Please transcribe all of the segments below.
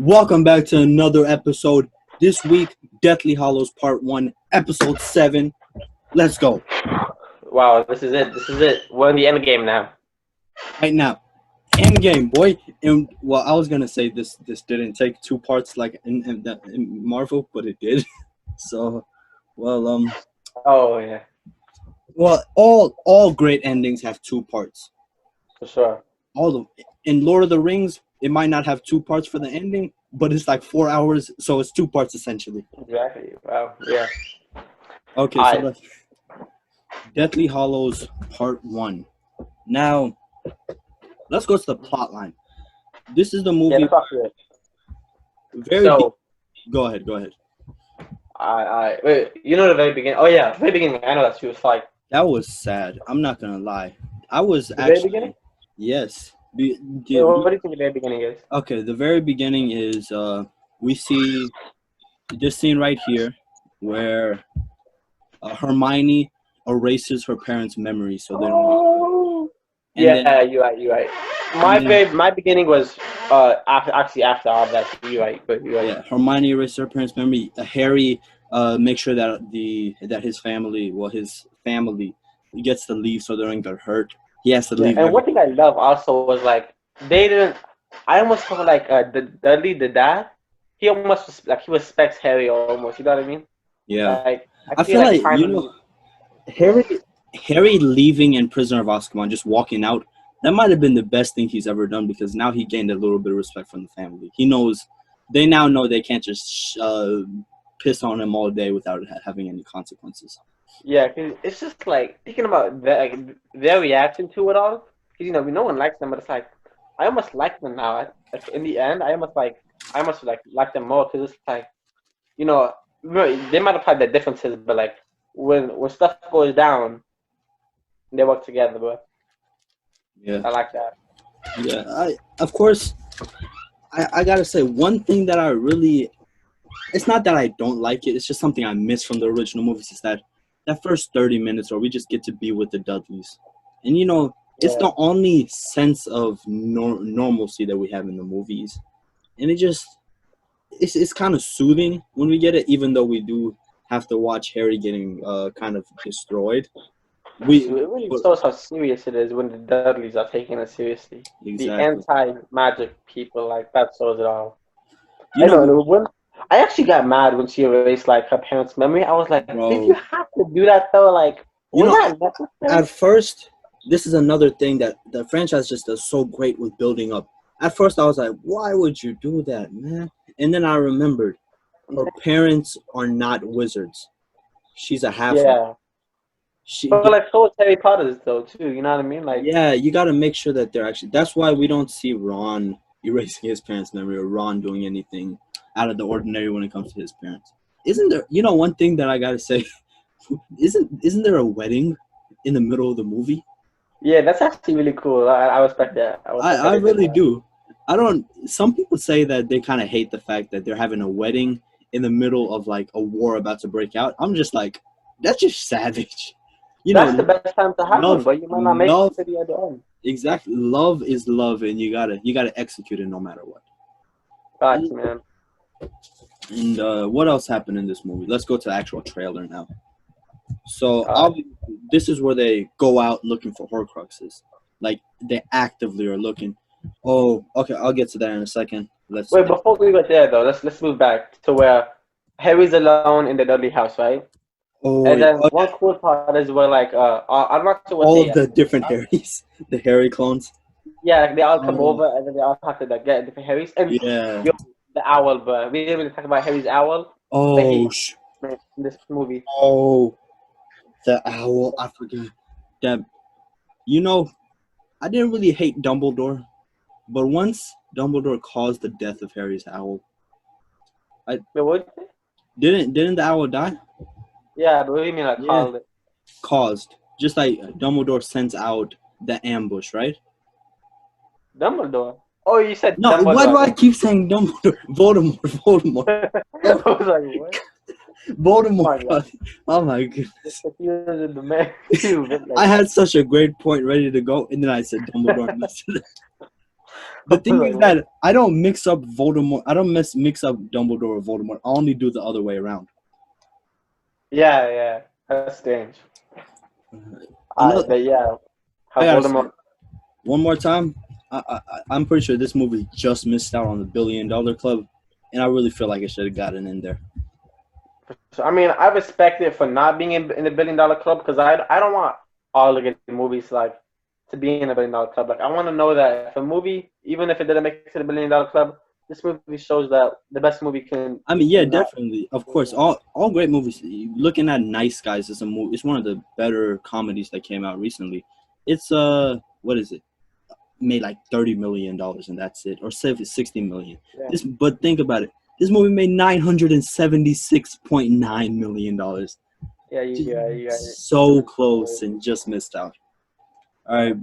Welcome back to another episode. This week, Deathly Hallows Part 1, Episode 7. Let's go. Wow, this is it. This is it. We're in the end game now. Right now. Endgame, boy. And well, I was gonna say this didn't take two parts like in Marvel, but it did. So, well, Oh yeah, all great endings have two parts. for sure. All of in Lord of the Rings, it might not have two parts for the ending, but it's like 4 hours, so it's two parts essentially. Exactly. Wow. Yeah. Okay, so let's Deathly Hallows Part 1. Now, let's go to the plot line. This is the movie. Yeah, fuck it. Go ahead. Wait. You know the very beginning. Oh yeah, very beginning. I know that she was like. That was sad. I'm not gonna lie. I was The actually. very beginning. Yes. What do you think the very beginning is? Okay, the very beginning is we see this scene right here where Hermione erases her parents' memories so they don't. Oh. And Yeah, then- you're right. My beginning was after all that. You're right. Yeah, Hermione erases her parents' memory. Harry makes sure that his family he gets to leave so they don't get hurt. He has to leave. And one thing I love also was like they didn't. I almost felt like the Dudley, the dad. He almost he respects Harry almost. You know what I mean? Yeah. Like I feel like Harry leaving in Prisoner of Azkaban, just walking out, that might have been the best thing he's ever done because now he gained a little bit of respect from the family. They now know they can't just piss on him all day without having any consequences. Yeah, cause it's just like thinking about their reaction to it all. Cause no one likes them, but it's like I almost like them now. Like, in the end, I almost like them more because it's like, they might have had their differences, but like when stuff goes down, they work together. But Yeah, I like that. yeah. I gotta say one thing that it's not that I don't like it. It's just something I miss from the original movies. Is that first 30 minutes where we just get to be with the Dudleys, and it's the only sense of normalcy that we have in the movies, and it's kind of soothing when we get it, even though we do have to watch Harry getting kind of destroyed. It really shows how serious it is when the Dudleys are taking it seriously. Exactly. The anti-magic people, like that shows it all. I actually got mad when she erased like her parents' memory. I was like, did you have to do that though? Like, that necessary? At first, this is another thing that the franchise just does so great with building up. At first, I was like, why would you do that, man? And then I remembered, her parents are not wizards. She's a halfling. Yeah. But like, so is Harry Potter's though too. You know what I mean? Like, yeah, you got to make sure that they're actually. That's why we don't see Ron erasing his parents' memory or Ron doing anything out of the ordinary when it comes to his parents. Isn't there? One thing that I gotta say, isn't there a wedding in the middle of the movie? Yeah, that's actually really cool. I respect that. I really do. Some people say that they kind of hate the fact that they're having a wedding in the middle of like a war about to break out. I'm just like, that's just savage. That's the best time to have one, but you might not make it to the other end. Exactly. Love is love, and you gotta execute it no matter what. Facts, man. And what else happened in this movie? Let's go to the actual trailer now. So this is where they go out looking for Horcruxes. Like they actively are looking. Oh, okay. I'll get to that in a second. Wait, before we go there though, let's move back to where Harry's alone in the Dudley house, right? Oh, and then one cool part is where like I'm not sure what all of the different Harrys, the Harry clones. Yeah, they all come over and then they all have to like, get different Harrys. And the owl, but we didn't really talk about Harry's owl. Oh, in this movie. Oh, the owl! I forgot that. I didn't really hate Dumbledore, but once Dumbledore caused the death of Harry's owl, Wait, what? Didn't the owl die? Yeah, but what do you mean like caused it? Caused. Just like Dumbledore sends out the ambush, right? Dumbledore? Oh, you said no, Dumbledore. Why do I keep saying Dumbledore? Voldemort. I was like, what? Voldemort. Oh my goodness. I had such a great point ready to go, and then I said Dumbledore. The thing is that I don't mix up Voldemort. I don't mix up Dumbledore or Voldemort. I only do the other way around. Yeah, that's strange. Another, But yeah, I how gotta say, Voldemort. one more time. I'm pretty sure this movie just missed out on the $1 billion club, and I really feel like it should have gotten in there. So, I mean, I respect it for not being in the $1 billion club because I don't want all the good movies like to be in the $1 billion club. Like I want to know that if a movie, even if it didn't make it to the $1 billion club, this movie shows that the best movie can. I mean, yeah, Not, definitely, of course, all great movies. Looking at Nice Guys is a movie. It's one of the better comedies that came out recently. It's what is it? Made like $30 million and that's it, or 60 million. yeah. But think about it. This movie made $976.9 million. Yeah, you got it. So close and just missed out. All right,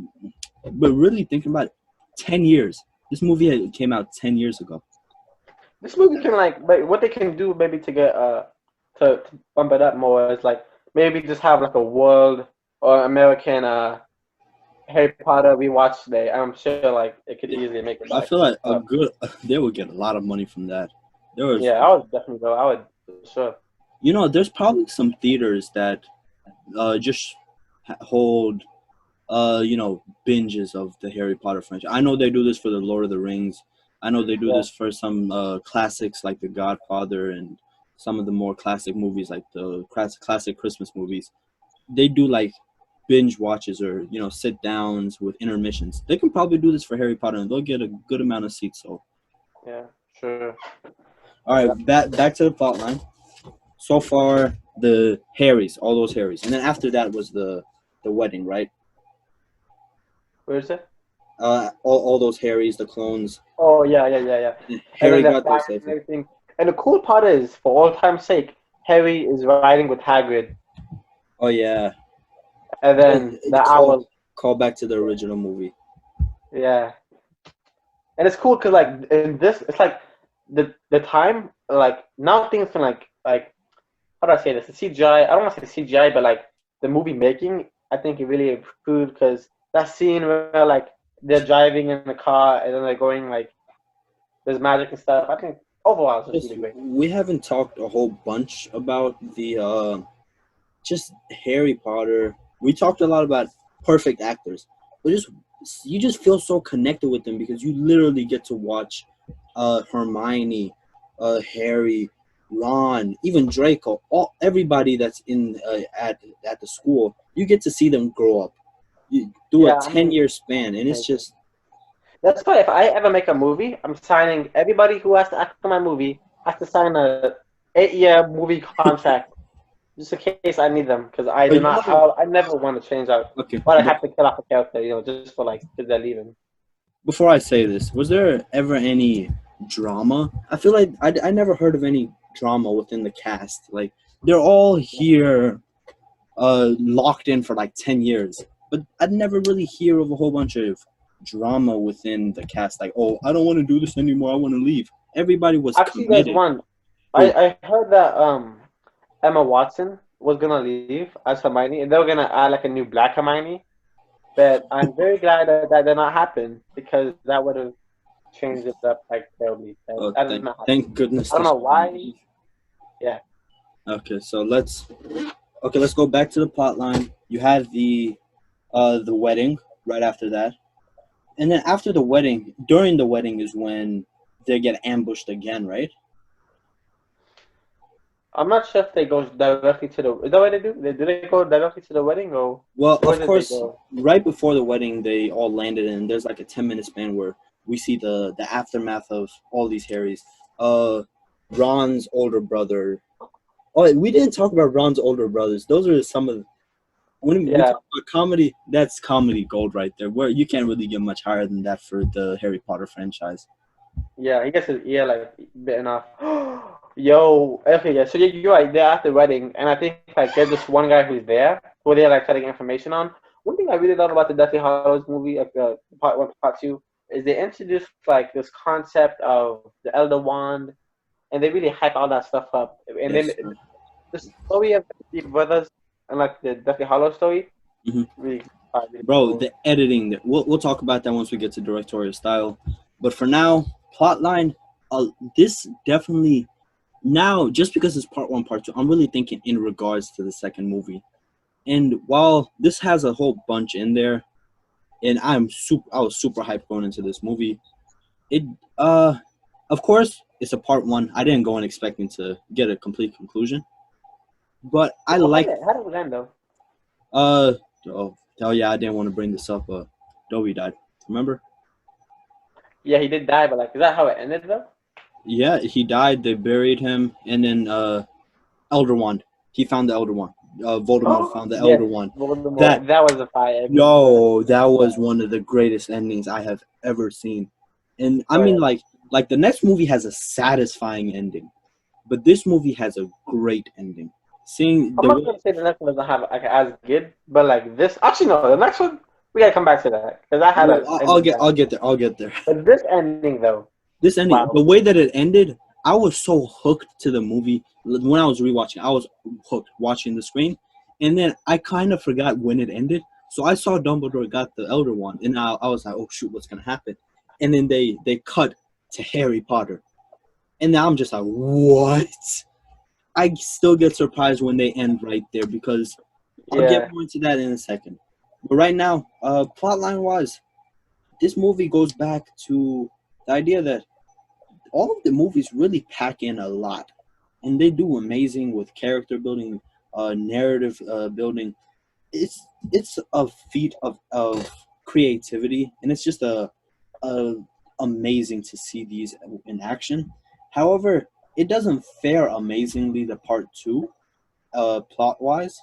but really thinking about it, 10 years. This movie came out 10 years ago. This movie can but what they can do maybe to get to bump it up more is like maybe just have like a world or American Harry Potter rewatch today. I'm sure like it could easily make it. I feel like they would get a lot of money from that. Yeah, I would definitely go. I would for sure. You know, there's probably some theaters that just hold binges of the Harry Potter franchise. I know they do this for the Lord of the Rings. I know they do this for some classics like The Godfather and some of the more classic movies like the classic Christmas movies. They do like binge watches or sit downs with intermissions. They can probably do this for Harry Potter and they'll get a good amount of seats. So yeah, sure. All right, back to the plot line. So far, the Harrys, all those Harrys, and then after that was the wedding, right? Where is it? All those Harrys, the clones. Oh yeah. Harry And then got there safely. and everything. And the cool part is, for all time's sake, Harry is riding with Hagrid. Oh yeah. And then call back to the original movie. Yeah. And it's cool because like in this, it's like the time like now things can like how do I say this? The CGI. I don't want to say the CGI, but like the movie making, I think it really improved because that scene where like they're driving in the car and then they're going like there's magic and stuff. I think overall it's just really great. We haven't talked a whole bunch about the just Harry Potter. We talked a lot about perfect actors, but you just feel so connected with them because you literally get to watch Hermione, Harry, Ron, even Draco, everybody that's in at the school. You get to see them grow up through a 10-year span, and it's just. That's why if I ever make a movie, I'm signing everybody who has to act in my movie has to sign a 8-year movie contract. Just in case I need them, because I do not. I never want to change out. Okay. But I have to kill off a character, just for like because they're leaving. Before I say this, was there ever any drama? I feel like I never heard of any drama within the cast. Like they're all here, locked in for like 10 years, but I'd never really hear of a whole bunch of drama within the cast. Like, oh, I don't want to do this anymore. I want to leave. Everybody was Actually, committed. there's one. I heard that Emma Watson was gonna leave as Hermione, and they were gonna add like a new Black Hermione. But I'm very glad that did not happen because that would have changed it up like terribly. Thank goodness. I don't know why. Yeah. Okay, so let's go back to the plot line. You had the wedding right after that, and then after the wedding, during the wedding is when they get ambushed again, right? I'm not sure if they go directly to the. Is that what they do? Do they go directly to the wedding or? Well, of course, right before the wedding, they all landed, and there's like a 10-minute span where we see the aftermath of all these Harrys. Ron's older brother. Oh, we didn't talk about Ron's older brothers. Those are some of. When we talk about comedy, that's comedy gold right there. Where you can't really get much higher than that for the Harry Potter franchise. Yeah, he gets his ear like bitten off. Yo, okay, yeah. So you're right. They're at the wedding, and I think like there's this one guy who's there who they're like getting information on. One thing I really love about the Deathly Hallows movie, like part 1, part 2, is they introduced like this concept of the Elder Wand, and they really hype all that stuff up. And then the story of the brothers and like the Deathly Hallows story, really bro, cool. The editing. We'll talk about that once we get to directorial style. But for now, plotline, this definitely now just because it's part one, part two, I'm really thinking in regards to the second movie. And while this has a whole bunch in there, and I was super hyped going into this movie. It of course it's a part one. I didn't go in expecting to get a complete conclusion, but I Well, like how did it end though? uh oh yeah, I didn't want to bring this up. Dobie died. Remember? Yeah, he did die, but like, is that how it ended though? Yeah, he died. They buried him, and then Elder Wand. He found the Elder Wand. Voldemort Oh found the yes, Elder Wand. That Voldemort. That was a fire ending. yo, that was one of the greatest endings I have ever seen. And I Oh mean, yeah. like the next movie has a satisfying ending, but this movie has a great ending. Seeing I'm the not way, gonna say the next one doesn't have like as good, but like this. Actually, no. The next one we gotta come back to that because I had well, an ending that. I'll get there. But this ending though, This ending, wow. the way that it ended, I was so hooked to the movie when I was rewatching. I was hooked watching the screen, and then I kind of forgot when it ended. So I saw Dumbledore got the Elder Wand, and I was like, "Oh shoot, what's gonna happen?" And then they cut to Harry Potter, and now I'm just like, "What?" I still get surprised when they end right there because I'll get Yeah, more into that in a second. But right now, plotline wise, this movie goes back to the idea that all of the movies really pack in a lot, and they do amazing with character building, narrative building. It's a feat of creativity, and it's just a amazing to see these in action. However, it doesn't fare amazingly the part two, plot wise,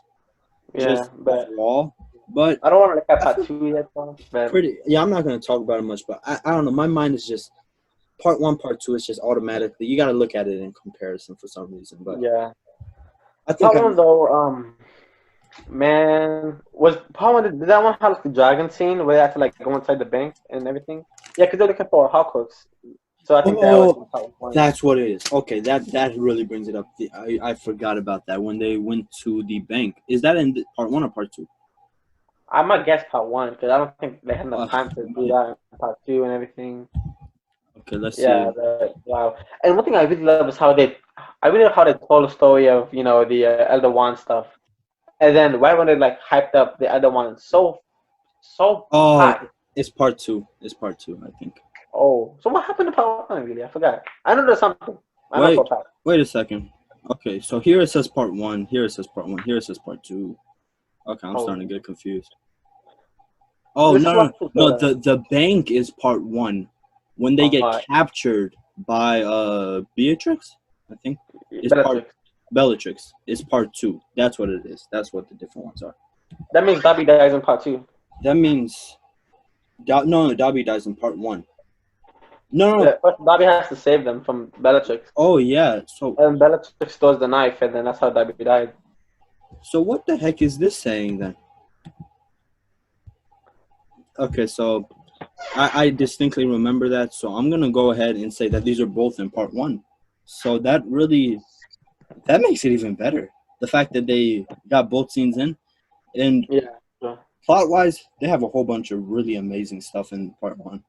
yeah. just But overall. But I don't want to look at I part feel two yet, though. But pretty. Yeah, I'm not gonna talk about it much, but I don't know. My mind is just part one, part two is just automatically. You got to look at it in comparison for some reason. But yeah, I think part I'm. one though. Man, was part one? Did that one have like the dragon scene where they had to like go inside the bank and everything? Yeah, because they're looking for Hawkins. So I think that was in Oh, part one. that's what it is. Okay, that really brings it up. I forgot about that when they went to the bank. Is that in part one or part two? I might guess part one because I don't think they had enough Uh, time to do that in part two and everything. okay, let's Yeah, see. wow. And one thing I really love is how I really love how they told the story of the Elder Wand stuff, and then right when they like hyped up the Elder Wand so Oh, high. it's part two. It's part two, I think. Oh, so what happened to part one? Really, I forgot. I know there's something. I know for Wait, a fact. wait a second. Okay, so here it says part one. Here it says part one. Here it says part two. Okay, I'm starting Oh, to get confused. Oh let's just no, no, watch this. no. The bank is part one. When they get Alright, captured by Beatrix, I think is part Bellatrix. Bellatrix is part two. That's what it is. That's what the different ones are. That means Dobby dies in part two. That means no, Dobby dies in part one. No, no, no. First, Dobby has to save them from Bellatrix, Oh yeah. So and Bellatrix throws the knife, and then that's how Dobby died. what the heck is this saying then? Okay, so I distinctly remember that. So I'm gonna go ahead and say that these are both in part one. So that makes it even better. The fact that they got both scenes in, and Yeah. So, plot wise, they have a whole bunch of really amazing stuff in part one.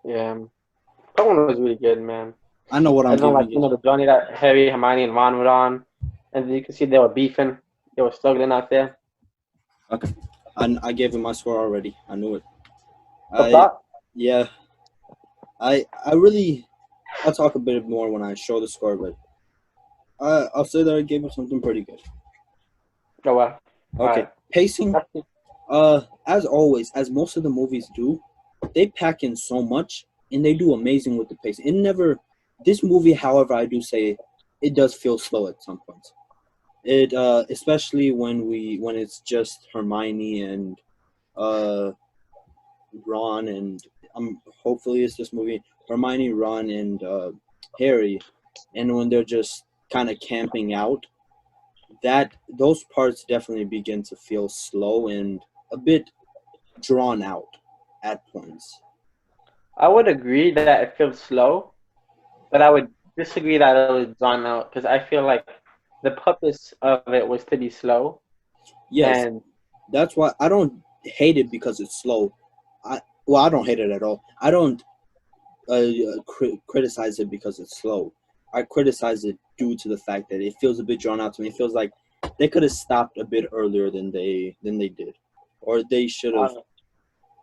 yeah. That one was really good, man. I know what I'm And then like giving it. the journey that Harry, Hermione, and Ron were on, and you can see they were beefing, they were struggling out there. Okay, I gave it my score already. I knew it. The I plot, yeah. I really I'll talk a bit more when I show the score, but I'll say that I gave it something pretty good. oh well, all Okay, right. pacing. That's it. As always, as most of the movies do, they pack in so much and they do amazing with the pace. It never. This movie, however, I do say it does feel slow at some points. It especially when it's just Hermione and uh Ron and hopefully it's this movie Hermione, Ron, and Harry, and when they're just kind of camping out, that those parts definitely begin to feel slow and a bit drawn out at points. I would agree that it feels slow, but I would disagree that it was drawn out because I feel like the purpose of it was to be slow, Yes, and that's why I don't hate it because it's slow. Well, I don't hate it at all. I don't criticize it because it's slow. I criticize it due to the fact that it feels a bit drawn out to me. It feels like they could have stopped a bit earlier than they did, or they should have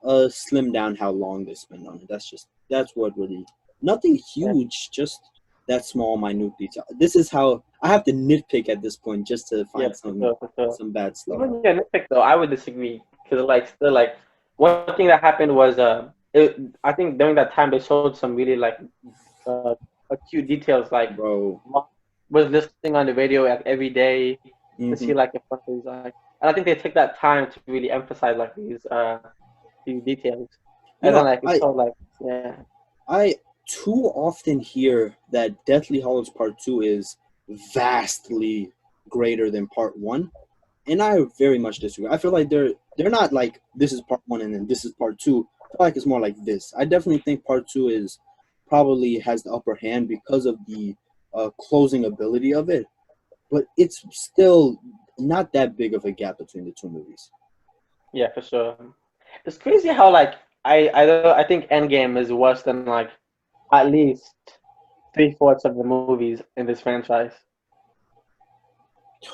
Uh, slimmed down how long they spend on it. That's what really nothing yeah, huge, just that small minute detail. This is how I have to nitpick at this point just to yeah, find for sure, for sure. some bad stuff. Even your nitpick though, I would disagree because like still like one thing that happened was I think during that time they showed some really like uh, acute details like Bro. mom was listening on the radio like every day to Hmm. see like if something's like, and I think they took that time to really emphasize like these details, You and then know, like it's so like yeah I too often hear that Deathly Hallows Part 2 is vastly greater than Part 1, and I very much disagree. I feel like they're not like this is Part 1 and then this is Part 2. I feel like it's more like this. I definitely think Part 2 is probably has the upper hand because of the closing ability of it, but it's still not that big of a gap between the two movies. yeah for sure. It's crazy how like I think Endgame is worse than like at least three-fourths of the movies in this franchise.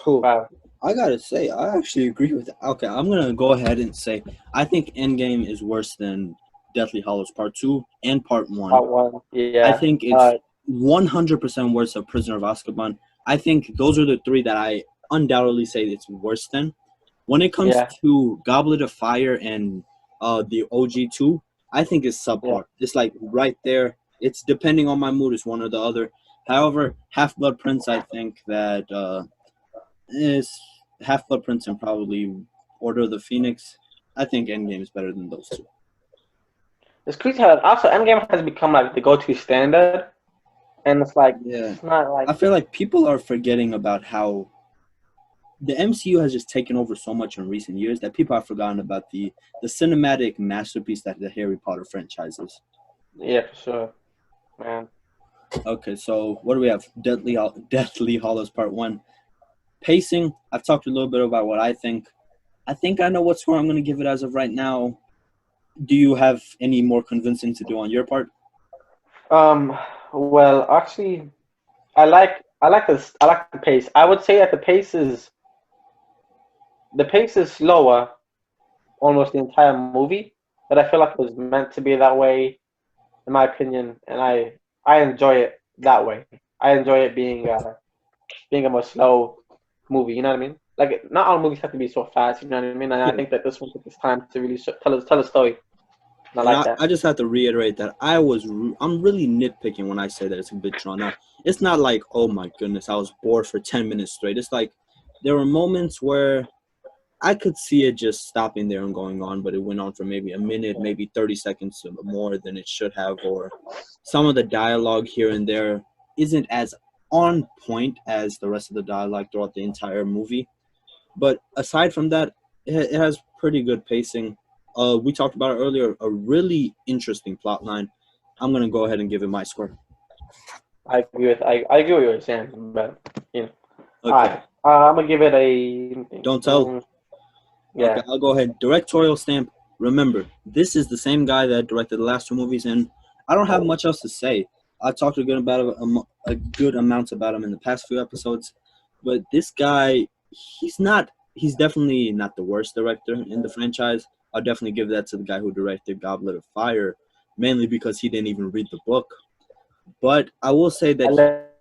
Oh, Wow. I gotta say, I actually agree with that. Okay, I'm gonna go ahead and say I think Endgame is worse than Deathly Hallows Part 2 and Part 1. Part one. I Yeah. think it's 100% worse than Prisoner of Azkaban. I think those are the three that I undoubtedly say it's worse than. When it comes Yeah. to Goblet of Fire and the OG2, I think it's Yeah. subpar. It's like right there. It's depending on my mood, it's one or the other. However, Half Blood Prince, I think that is Half Blood Prince and probably Order of the Phoenix. I think Endgame is better than those two. It's crazy how also Endgame has become like the go-to standard, and it's like Yeah. it's not like I feel like people are forgetting about how the MCU has just taken over so much in recent years that people have forgotten about the cinematic masterpiece that the Harry Potter franchise is. yeah for sure, man. Okay, so what do we have? Deathly Hollows Part 1. Pacing, I've talked a little bit about what I think. I think I know what score I'm going to give it as of right now. Do you have any more convincing to do on your part? Well, actually, I like this. I like the pace. I would say that the pace is slower almost the entire movie, but I feel like it was meant to be that way, in my opinion, and I enjoy it that way. I enjoy it being a more slow movie. You know what I mean? Like not all movies have to be so fast. You know what I mean? And I Yeah. think that this one took its time to really tell a story. And I And like I, that. I just have to reiterate that I'm really nitpicking when I say that it's a bit drawn out. It's not like, oh my goodness, I was bored for 10 minutes straight. It's like there were moments where I could see it just stopping there and going on, but it went on for maybe a minute, maybe 30 seconds more than it should have, or some of the dialogue here and there isn't as on point as the rest of the dialogue throughout the entire movie. But aside from that, it has pretty good pacing. We talked about it earlier, a really interesting plot line. I'm gonna go ahead and give it my score. I agree with what you're saying, but you know, all Okay, right. I'm gonna give it a don't tell. Okay, yeah. I'll go ahead. Directorial stamp. Remember, this is the same guy that directed the last two movies, and I don't have much else to say. I talked a good about a good amount about him in the past few episodes, but this guy, he's not. He's definitely not the worst director in the franchise. I'll definitely give that to the guy who directed Goblet of Fire, mainly because he didn't even read the book. But I will say I that let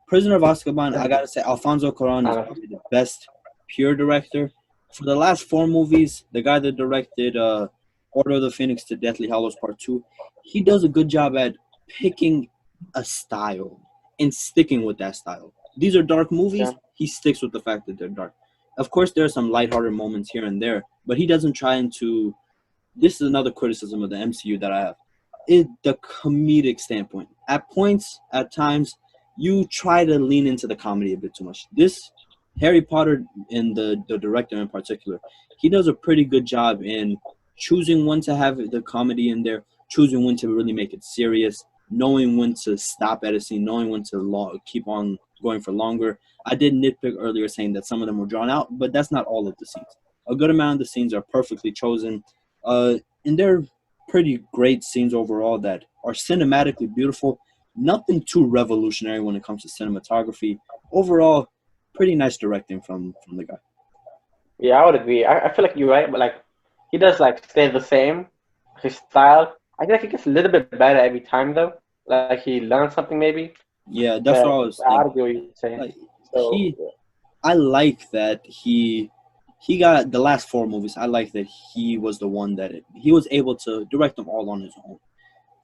Prisoner of Azkaban, I gotta say, Alfonso Cuarón is probably the best pure director. For the last four movies, the guy that directed Order of the Phoenix to Deathly Hallows Part 2, he does a good job at picking a style and sticking with that style. These are dark yeah. movies, he sticks with the fact that they're dark. Of course, there are some lighthearted moments here and there, but he doesn't try into. This is another criticism of the MCU that I have. The comedic standpoint. At points, at times, you try to lean into the comedy a bit too much. This Harry Potter and the director in particular, he does a pretty good job in choosing when to have the comedy in there, choosing when to really make it serious, knowing when to stop at a scene, knowing when to keep on going for longer. I did nitpick earlier saying that some of them were drawn out, but that's not all of the scenes. A good amount of the scenes are perfectly chosen. and they're pretty great scenes overall that are cinematically beautiful. Nothing too revolutionary when it comes to cinematography. Overall, pretty nice directing from the guy. Yeah, I would agree. I feel like you're right, but like he does like stay the same. His style, I feel like it gets a little bit better every time though. Like he learns something maybe. Yeah, that's what But I was I thinking. agree what you're saying. Like So he, I like that he got the last four movies. I like that he was the one that he was able to direct them all on his own.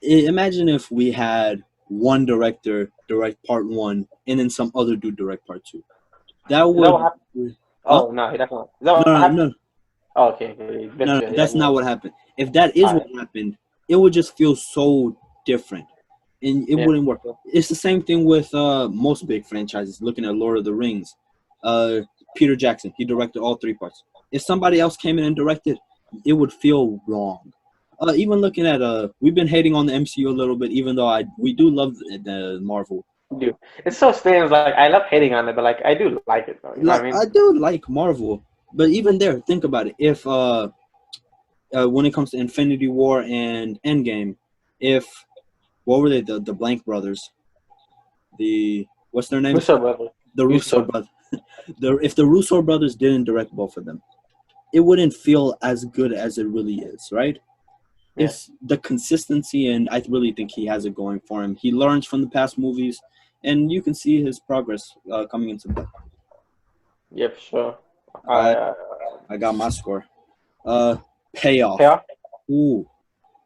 Imagine if we had one director direct part one and then some other dude direct part two. That is that what would, happened? huh? Oh no, he definitely. Is that No, what no, happened? no, Oh, okay, okay, good, no, good. Yeah, that's yeah. not what happened. If that is what Alright, happened, it would just feel so different, and it yeah. wouldn't work. So, It's the same thing with most big franchises. Looking at Lord of the Rings, uh, Peter Jackson, he directed all three parts. If somebody else came in and directed, it would feel wrong. Even looking at we've been hating on the MCU a little bit, even though we do love the Marvel. dude, it's so strange. Like I love hating on it, but like I do like it though. You know what Like I mean? I do like Marvel, but even there, think about it. If when it comes to Infinity War and Endgame, if what were they, the Blank brothers, the what's their names, Russo brother, the Russo Russo. brothers, if the Russo brothers didn't direct both of them, it wouldn't feel as good as it really is, right? Yeah, It's the consistency, and I really think he has it going for him. He learns from the past movies, and you can see his progress coming into play. yeah, for sure. I Uh, I got my score. Uh, Payoff. payoff, Ooh,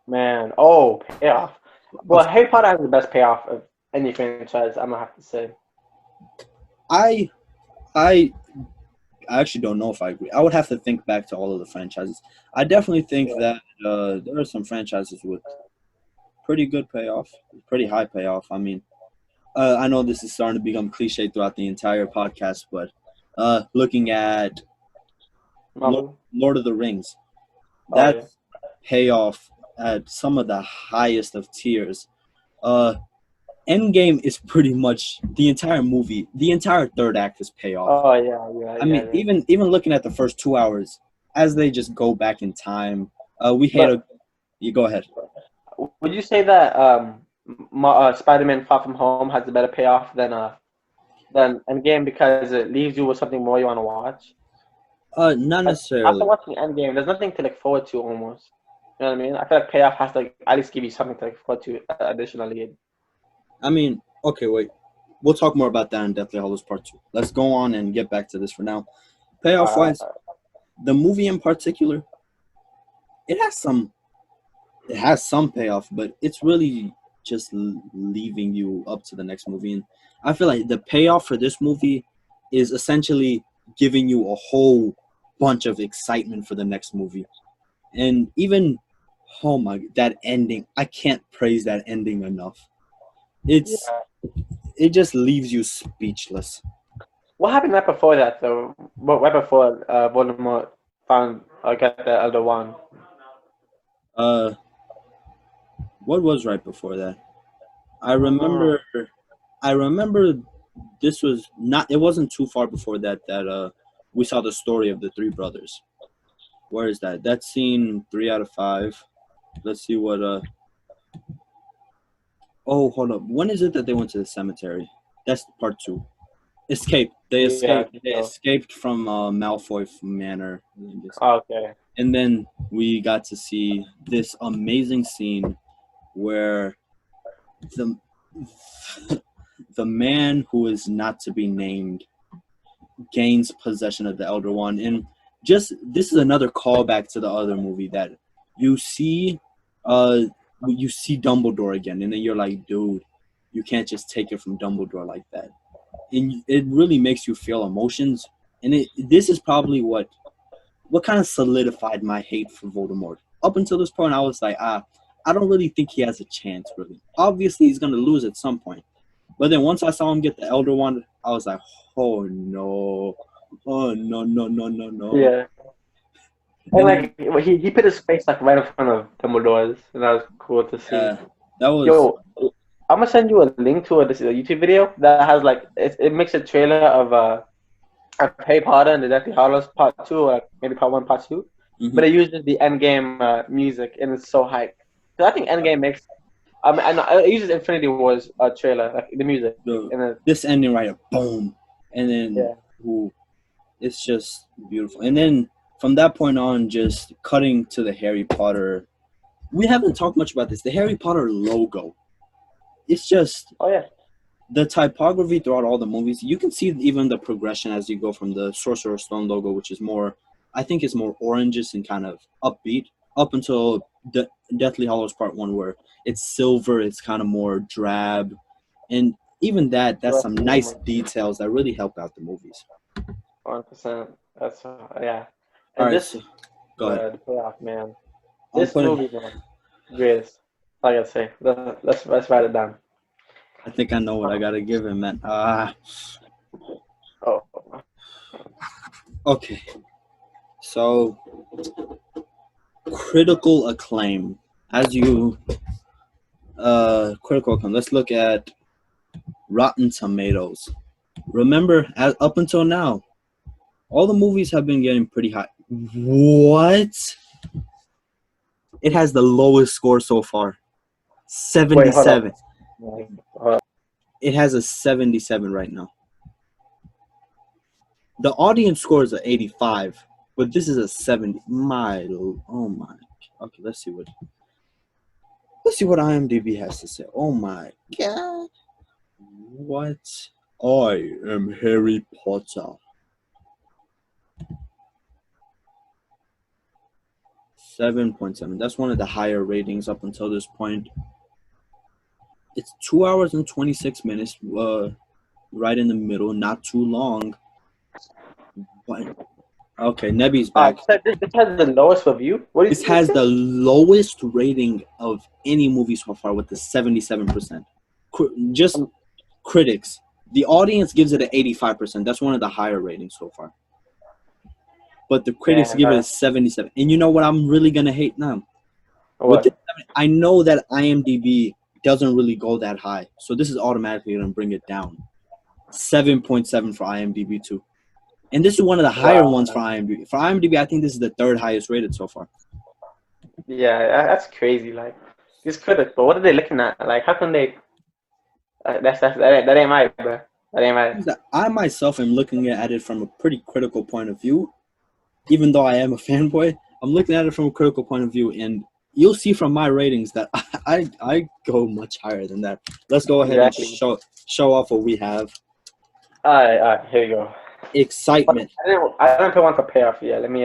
man. Oh, payoff. of Well, Harry Potter has the best payoff of any franchise. I'm gonna have to say. I I I actually don't know if I agree. I would have to think back to all of the franchises. I definitely think Yeah. that there are some franchises with pretty good payoff, pretty high payoff. I mean, I know this is starting to become cliche throughout the entire podcast, but looking at Marvel. Lord of the Rings, Oh yeah. that's payoff at some of the highest of tiers. Uh, Endgame is pretty much the entire movie. The entire third act is payoff. Oh yeah, yeah, I yeah, mean, yeah. even looking at the first 2 hours, as they just go back in time, we hate a. But You go ahead. would you say that Spider-Man: Far From Home has a better payoff than Endgame because it leaves you with something more you want to watch? Not Like, after necessarily. watching Endgame, there's nothing to look forward to almost. You know what I mean? I feel like payoff has to like, at least give you something to look forward to additionally. I mean, okay, wait. We'll talk more about that in Deathly Hallows Part Two. Let's go on and get back to this for now. Payoff Uh, wise, the movie in particular, it has some. It has some payoff, but it's really just leaving you up to the next movie. And I feel like the payoff for this movie is essentially giving you a whole bunch of excitement for the next movie. And even, oh my, that ending, I can't praise that ending enough. It's yeah. it just leaves you speechless. What happened right before that though? Right before Voldemort found got the Elder Wand? Uh, what was right before that? I I don't know. remember, I remember this was not. It wasn't too far before that that we saw the story of the three brothers. Where is that? That's scene 3 out of 5. Let's see what. Oh, hold up. When is it that they went to the cemetery? That's part 2. Escape. They Yeah, I escaped. think They so. escaped from Malfoy Manor. Okay. And then we got to see this amazing scene where the the man who is not to be named gains possession of the Elder Wand. And just this is another callback to the other movie that you see uh you see Dumbledore again, and then you're like, dude, you can't just take it from Dumbledore like that. And it really makes you feel emotions. And this is probably what kind of solidified my hate for Voldemort. Up until this point, I was like, I don't really think he has a chance, really. Obviously, he's going to lose at some point. But then once I saw him get the Elder Wand, I was like, oh no. Oh no, no, no, no, no. Yeah. And And then, like he put his face like right in front of Dumbledore's, and that was cool to see. that was, Yo, I'm gonna send you a link to this YouTube video that has like it makes a trailer of Harry Potter and the Deathly Hallows Part 2, or like maybe Part 1, Part 2. Mm-hmm. but it uses the Endgame music, and it's so hype. Cause I think Endgame makes. I know it uses Infinity War's trailer, like the music, and then This ending right here, boom, and then yeah, ooh, it's just beautiful. And then from that point on, just cutting to the Harry Potter. We haven't talked much about this. The Harry Potter logo. It's just oh yeah, the typography throughout all the movies. You can see even the progression as you go from the Sorcerer's Stone logo, which is more, I think, it's more oranges and kind of upbeat, up until Deathly Hallows Part One, where it's silver. It's kind of more drab, and even that's some nice details that really help out the movies. 100%. That's yeah. All And right, this, so go ahead. the playoff man, I'm this putting. movie, man, greatest. Like I say, let's write it down. I think I know what I gotta give him, man. Oh, Okay. So critical acclaim. As you critical acclaim. Let's look at Rotten Tomatoes. Remember, up until now, all the movies have been getting pretty high. What? It has the lowest score so far. wait, hold up. 77. Hold up. It has a 77 right now. The audience score is a 85, but this is a 70. Oh my. Okay, let's see what IMDb has to say. Oh my god. What? I am Harry Potter. 7.7. That's one of the higher ratings up until this point. It's 2 hours and 26 minutes. Right in the middle, not too long. What? Okay, Nebby's back. This has the lowest review. What This is has this? the lowest rating of any movie so far with the 77%. Just critics. The audience gives it an 85%. That's one of the higher ratings so far. But the critics give it a 77. And you know what I'm really going to hate now? What? I know that IMDb doesn't really go that high. So this is automatically going to bring it down. 7.7 for IMDb too. And this is one of the higher ones for IMDb. For IMDb, I think this is the third highest rated so far. Yeah, that's crazy. Like these critics, but what are they looking at? Like, how can they? That ain't right, bro. That ain't right. I myself am looking at it from a pretty critical point of view. Even though I am a fanboy, I'm looking at it from a critical point of view, and you'll see from my ratings that I go much higher than that. Let's go ahead and show off what we have. All right, here you go. Excitement. I didn't put one for payoff yet. Let me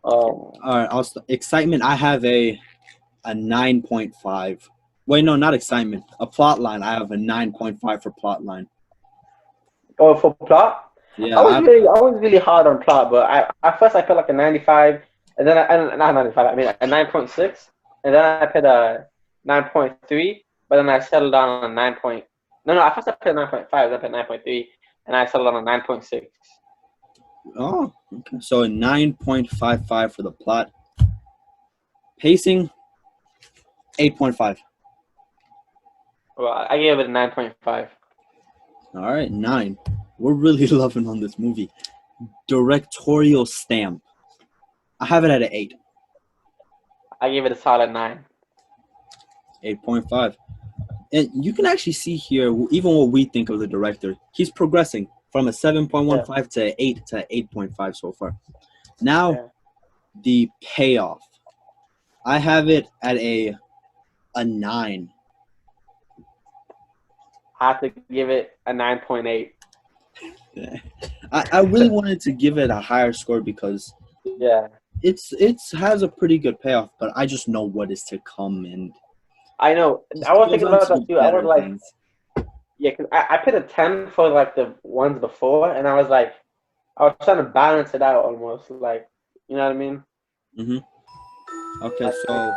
All right, excitement. I have a 9.5. Wait, no, not excitement. A plot line. I have a 9.5 for plot line. Oh, for plot? Yeah, I was really hard on plot, but at first I put like a 95, and then not 95. I mean a 9.6, and then I put a 9.3, but then I settled on a 9. No, at first I put a 9.5, then I put 9.3, and I settled on a 9.6. Oh, okay. So a 9.55 for the plot. Pacing, 8.5. Well, I gave it a 9.5. All right, 9. We're really loving on this movie. Directorial stamp. I have it at an 8. I gave it a solid 9. 8.5. And you can actually see here, even what we think of the director, he's progressing from a 7.15 to 8 to 8.5 so far. Now, the payoff. I have it at a 9. I have to give it a 9.8. I really wanted to give it a higher score because it's has a pretty good payoff, but I just know what is to come, and I know. I was thinking about that too. I was like, things. yeah, because I put a 10 for like the ones before, and I was like, I was trying to balance it out almost, like, you know what I mean? Mm-hmm. Okay, so